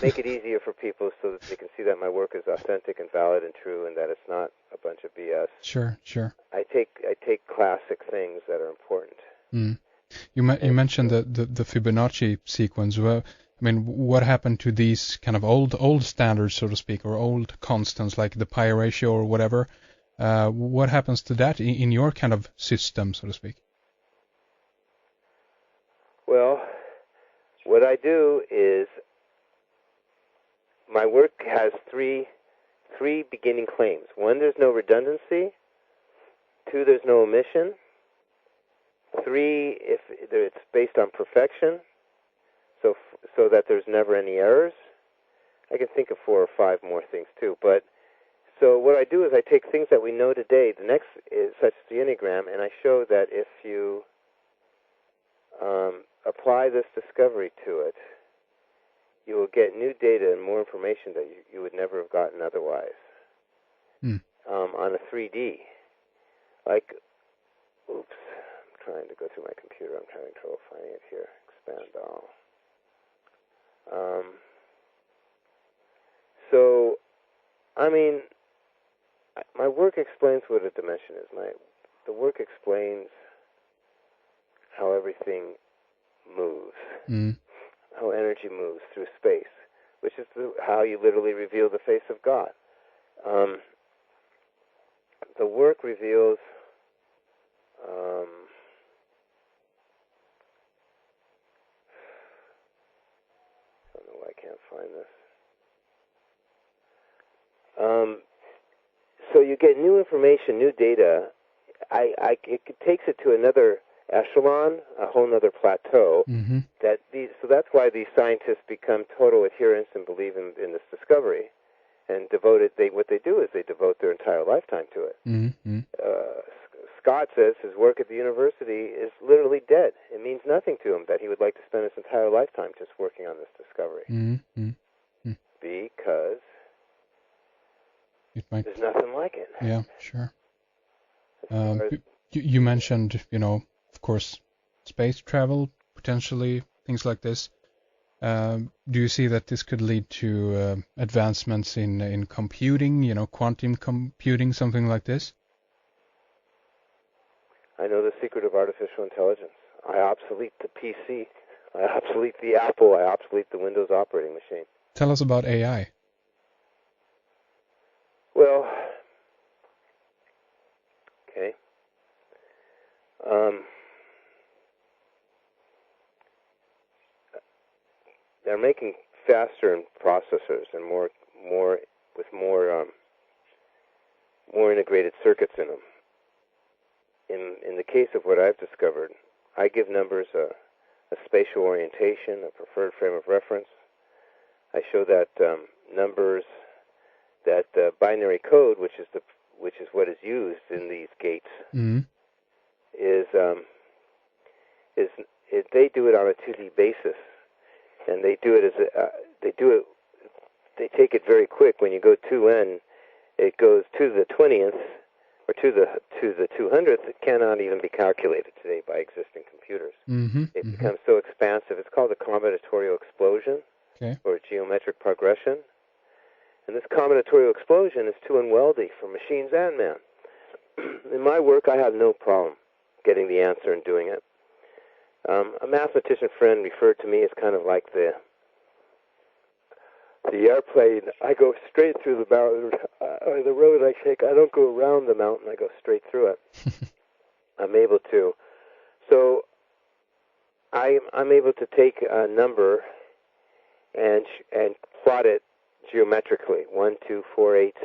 make it easier for people so that they can see that my work is authentic and valid and true, and that it's not a bunch of BS. Sure. I take classic things that are important. Mm. You mentioned the Fibonacci sequence. Well, I mean, what happened to these kind of old standards, so to speak, or old constants like the pi ratio or whatever? What happens to that in your kind of system, so to speak? Well, what I do is my work has three beginning claims. One, there's no redundancy. Two, there's no omission. Three, if it's based on perfection, so that there's never any errors. I can think of 4 or 5 more things too. But so what I do is I take things that we know today. The next is such as the Enneagram, and I show that if you apply this discovery to it, you will get new data and more information that you would never have gotten otherwise. On a 3D. Like, oops, I'm trying to go through my computer. I'm having trouble finding it here. Expand all. So, I mean, my work explains what a dimension is. The work explains how everything moves, how energy moves through space, which is how you literally reveal the face of God. The work reveals I don't know why I can't find this. So you get new information, new data. It takes it to another echelon, a whole other plateau. So that's why these scientists become total adherents and believe in this discovery, and what they do is they devote their entire lifetime to it. Scott says his work at the university is literally dead. It means nothing to him that he would like to spend his entire lifetime just working on this discovery. Because there's nothing like it. Yeah, sure. You mentioned, of course, space travel, potentially, things like this. Do you see that this could lead to advancements in computing, quantum computing, something like this? I know the secret of artificial intelligence. I obsolete the PC. I obsolete the Apple. I obsolete the Windows operating machine. Tell us about AI. Well, okay. They're making faster processors and more integrated circuits in them. In the case of what I've discovered, I give numbers a spatial orientation, a preferred frame of reference. I show that numbers, that binary code, which is what is used in these gates, they do it on a 2D basis, and they do it they take it very quick. When you go 2n, it goes to the 20th. Or to the 200th, it cannot even be calculated today by existing computers. It becomes so expansive. It's called a combinatorial explosion, or a geometric progression. And this combinatorial explosion is too unwieldy for machines and man. In my work, I have no problem getting the answer and doing it. A mathematician friend referred to me as kind of like the airplane. I go straight through the mountain, or the road I take. I don't go around the mountain. I go straight through it. I'm able to. So I'm able to take a number and plot it geometrically. 1, 2, 4, 8.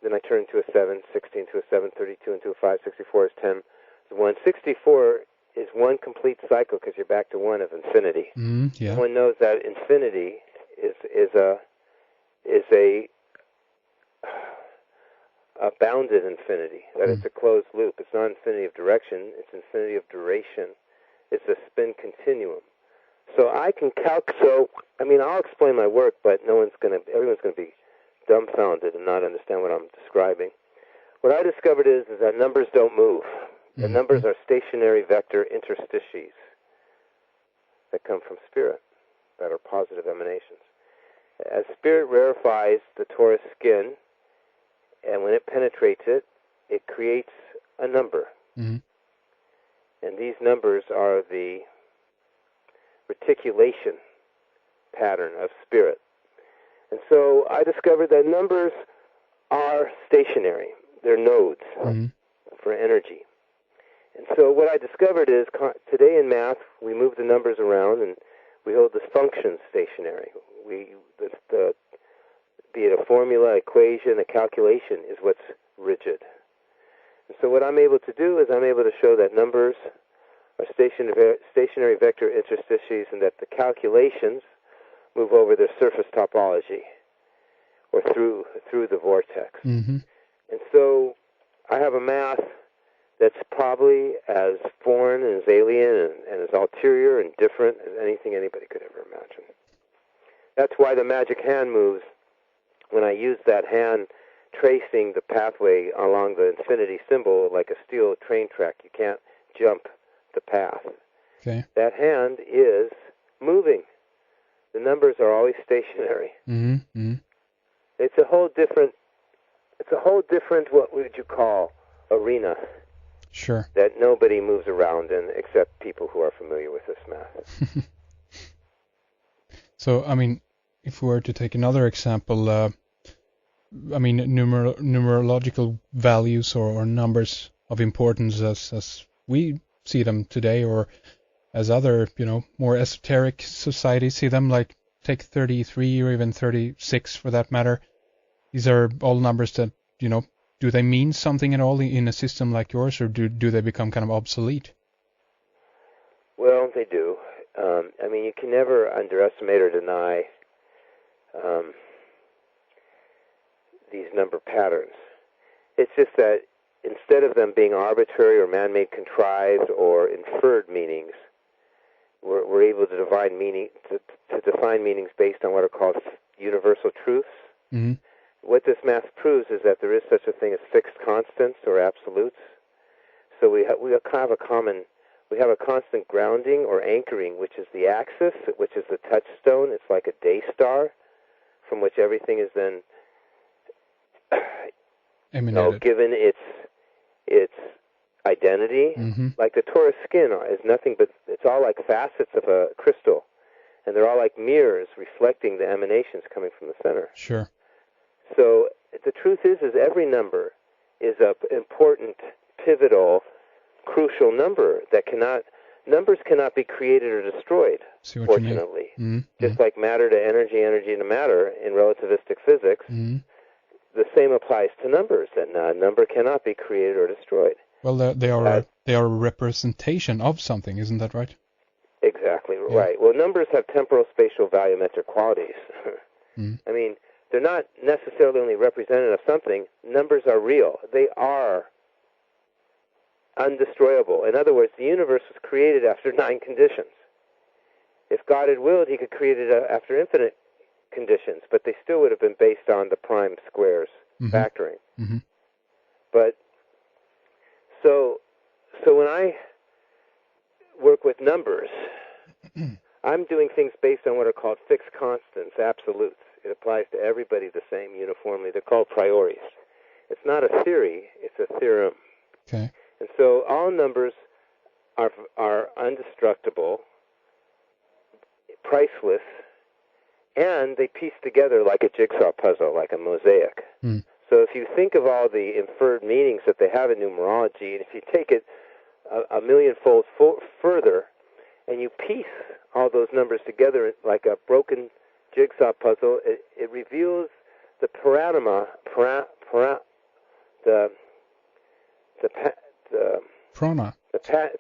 Then I turn into a 7, 16 to a 7, 32 into a 5, 64 is 10. 164 is one complete cycle because you're back to 1 of infinity. One knows that infinity is a bounded infinity, that it's a closed loop. It's not infinity of direction, it's infinity of duration. It's a spin continuum. So I can I'll explain my work, but everyone's going to be dumbfounded and not understand what I'm describing. What I discovered is that numbers don't move. The numbers are stationary vector interstices that come from spirit, that are positive emanations. As spirit rarefies the torus skin, and when it penetrates it, it creates a number. Mm-hmm. And these numbers are the reticulation pattern of spirit. And so I discovered that numbers are stationary. They're nodes for energy. And so what I discovered is today in math, we move the numbers around and we hold this function stationary. Be it a formula, equation, a calculation is what's rigid. And so what I'm able to do is I'm able to show that numbers are stationary vector interstices and that the calculations move over their surface topology or through the vortex. Mm-hmm. And so I have a math that's probably as foreign and as alien and as ulterior and different as anything anybody could ever imagine. That's why the magic hand moves. When I use that hand tracing the pathway along the infinity symbol like a steel train track, you can't jump the path. Okay. That hand is moving. The numbers are always stationary. Mm-hmm. Mm-hmm. It's a whole different, what would you call, arena. Sure. That nobody moves around in except people who are familiar with this math. So, I mean, if we were to take another example, I mean, numerological values or numbers of importance as we see them today, or as other, more esoteric societies see them, like take 33 or even 36 for that matter. These are all numbers that, do they mean something at all in a system like yours, or do they become kind of obsolete? Well, they do. I mean, you can never underestimate or deny these number patterns. It's just that instead of them being arbitrary or man-made, contrived, or inferred meanings, we're able to define meanings based on what are called universal truths. Mm-hmm. What this math proves is that there is such a thing as fixed constants or absolutes. So we have a constant grounding or anchoring, which is the axis, which is the touchstone. It's like a day star, from which everything is then given its identity. Mm-hmm. Like the torus skin is nothing but, it's all like facets of a crystal, and they're all like mirrors reflecting the emanations coming from the center. Sure. So the truth is every number is an important, pivotal, crucial number that numbers cannot be created or destroyed, fortunately. Mm-hmm. Just like matter to energy, energy to matter in relativistic physics, mm-hmm. the same applies to numbers, that a number cannot be created or destroyed. Well, they are a representation of something, isn't that right? Exactly, yeah. Right. Well, numbers have temporal, spatial, volumetric qualities. Mm-hmm. I mean, they're not necessarily only representative of something. Numbers are real. They are undestroyable. In other words, the universe was created after 9 conditions. If God had willed, he could create it after infinite conditions, but they still would have been based on the prime squares factoring. Mm-hmm. But so when I work with numbers, I'm doing things based on what are called fixed constants, absolutes. It applies to everybody the same uniformly. They're called priories. It's not a theory, it's a theorem. Okay. And so all numbers are indestructible, priceless, and they piece together like a jigsaw puzzle, like a mosaic. Mm. So if you think of all the inferred meanings that they have in numerology, and if you take it a millionfold further, and you piece all those numbers together like a broken jigsaw puzzle, it reveals the panorama,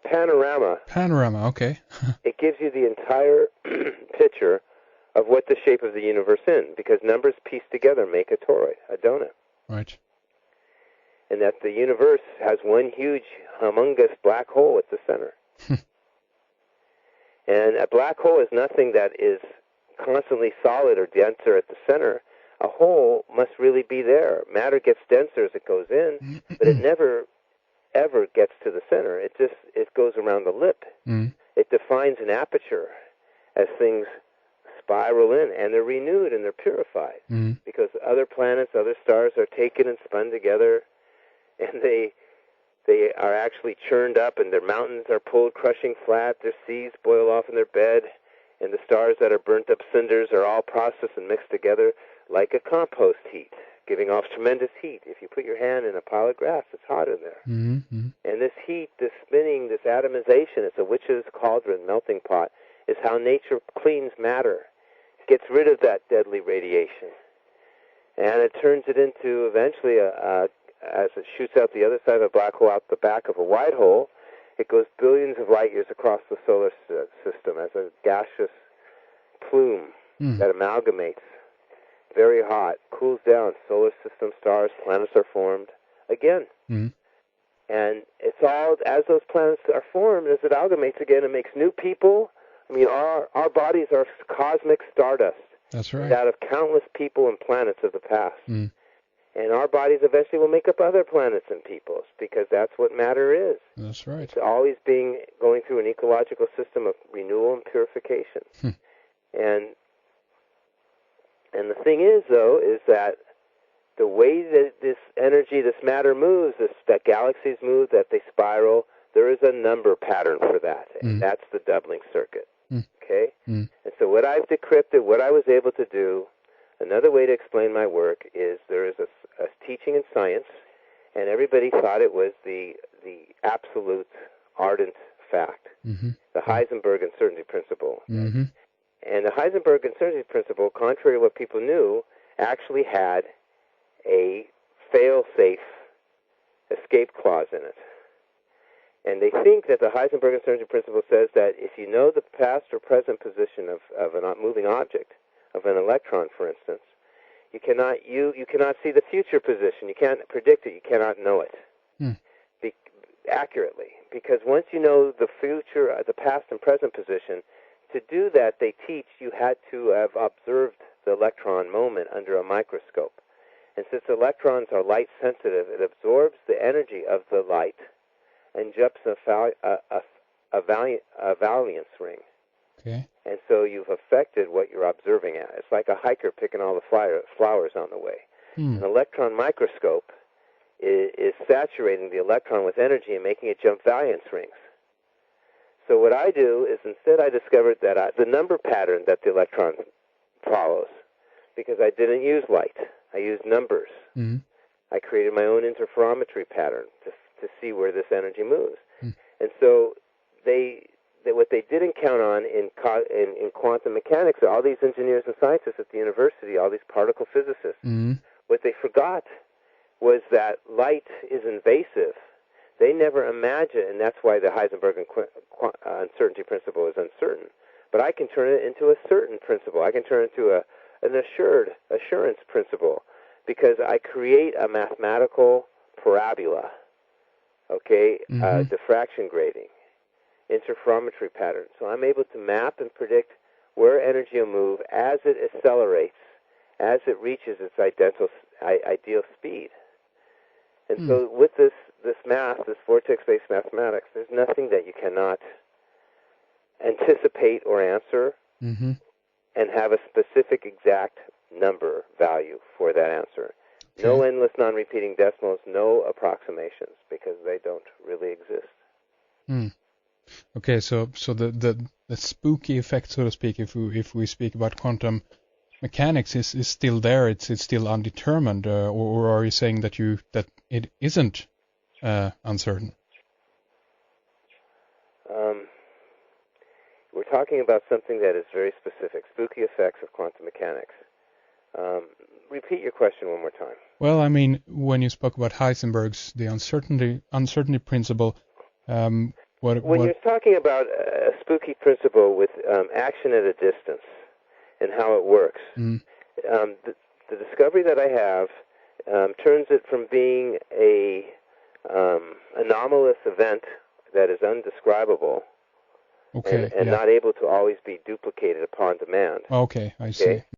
panorama. Panorama, okay. It gives you the entire picture of what the shape of the universe is, because numbers pieced together make a toroid, a donut. Right. And that the universe has one huge, humongous black hole at the center. And a black hole is nothing that is constantly solid or denser at the center. A hole must really be there. Matter gets denser as it goes in, but it never, ever gets to the center. It goes around the lip. Mm. It defines an aperture as things spiral in, and they're renewed and they're purified because other planets, other stars are taken and spun together, and they are actually churned up, and their mountains are pulled crushing flat, their seas boil off in their bed, and the stars that are burnt up cinders are all processed and mixed together like a compost heap, giving off tremendous heat. If you put your hand in a pile of grass, it's hot in there. Mm-hmm. And this heat, this spinning, this atomization, it's a witch's cauldron, melting pot, is how nature cleans matter, gets rid of that deadly radiation. And it turns it into, eventually, as it shoots out the other side of a black hole, out the back of a white hole, it goes billions of light years across the solar system as a gaseous plume that amalgamates. Very hot, cools down, solar system, stars, planets are formed again. And it's all, as those planets are formed, as it amalgamates again, it makes new people. I mean, our bodies are cosmic stardust. That's right. Out of countless people and planets of the past. And our bodies eventually will make up other planets and peoples, because that's what matter is. That's right. It's always going through an ecological system of renewal and purification. And the thing is, though, is that the way that this energy, this matter moves, that galaxies move, that they spiral, there is a number pattern for that, and that's the doubling circuit. Okay? And so what I've decrypted, what I was able to do, another way to explain my work is there is a teaching in science, and everybody thought it was the absolute ardent fact, the Heisenberg uncertainty principle. And the Heisenberg uncertainty principle, contrary to what people knew, actually had a fail-safe escape clause in it. And they think that the Heisenberg uncertainty principle says that if you know the past or present position of a moving object, of an electron, for instance, you cannot see the future position. You can't predict it. You cannot know it accurately. Because once you know the future, the past and present position, to do that, they teach you had to have observed the electron moment under a microscope. And since electrons are light sensitive, it absorbs the energy of the light and jumps a valence ring. Okay. And so you've affected what you're observing at. It's like a hiker picking all the flowers on the way. An electron microscope is saturating the electron with energy and making it jump valence rings. So what I do is, instead, I discovered that the number pattern that the electron follows, because I didn't use light. I used numbers. I created my own interferometry pattern to see where this energy moves. And so what they didn't count on in quantum mechanics, all these engineers and scientists at the university, all these particle physicists, what they forgot was that light is invasive. They never imagine, and that's why the Heisenberg uncertainty principle is uncertain. But I can turn it into a certain principle. I can turn it into an assurance principle, because I create a mathematical parabola, diffraction grating, interferometry pattern. So I'm able to map and predict where energy will move as it accelerates, as it reaches its ideal speed. And so with this math, this vortex-based mathematics, there's nothing that you cannot anticipate or answer and have a specific exact number value for that answer. Okay. No endless non-repeating decimals, no approximations, because they don't really exist. Okay, so the spooky effect, so to speak, if we speak about quantum mechanics, is still there. It's still undetermined, or are you saying that it isn't uncertain? We're talking about something that is very specific, spooky effects of quantum mechanics. Repeat your question one more time. Well, I mean, when you spoke about Heisenberg's, the uncertainty principle, when you're talking about a spooky principle with action at a distance and how it works, the discovery that I have turns it from being a anomalous event that is undescribable and not able to always be duplicated upon demand. Okay, I see.